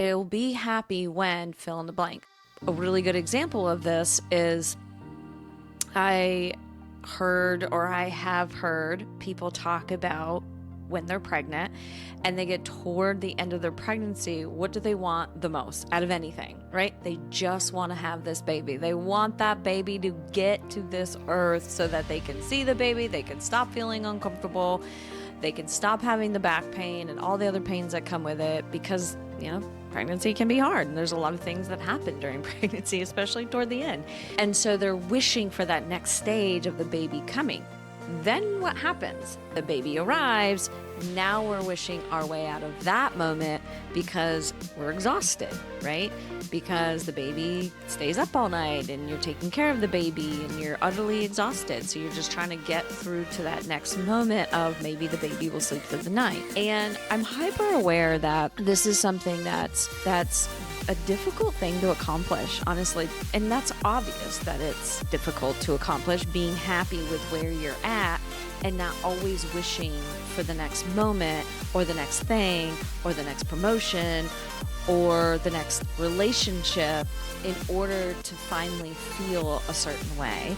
It'll be happy when fill in the blank. A really good example of this is I have heard people talk about when they're pregnant and they get toward the end of their pregnancy, what do they want the most out of anything, right? They just want to have this baby. They want that baby to get to this earth so that they can see the baby, they can stop feeling uncomfortable, they can stop having the back pain and all the other pains that come with it because, pregnancy can be hard and there's a lot of things that happen during pregnancy, especially toward the end. And so they're wishing for that next stage of the baby coming. Then what happens? The baby arrives. Now we're wishing our way out of that moment because we're exhausted, right? Because the baby stays up all night and you're taking care of the baby and you're utterly exhausted. So you're just trying to get through to that next moment of maybe the baby will sleep through the night. And I'm hyper aware that this is something that's a difficult thing to accomplish, honestly. And that's obvious that it's difficult to accomplish, being happy with where you're at and not always wishing for the next moment or the next thing or the next promotion or the next relationship in order to finally feel a certain way.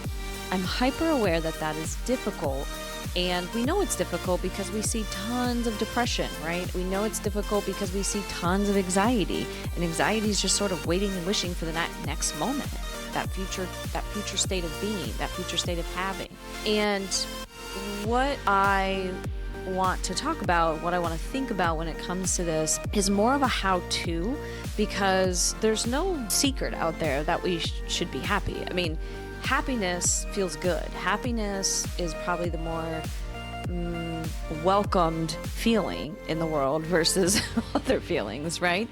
I'm hyper aware that that is difficult. And we know it's difficult because we see tons of depression, right? We know it's difficult because we see tons of anxiety. And anxiety is just sort of waiting and wishing for the next moment, that future state of being, that future state of having. And what I want to talk about, what I want to think about when it comes to this is more of a how-to, because there's no secret out there that we should be happy. I mean, happiness feels good. Happiness is probably the more welcomed feeling in the world versus other feelings, right?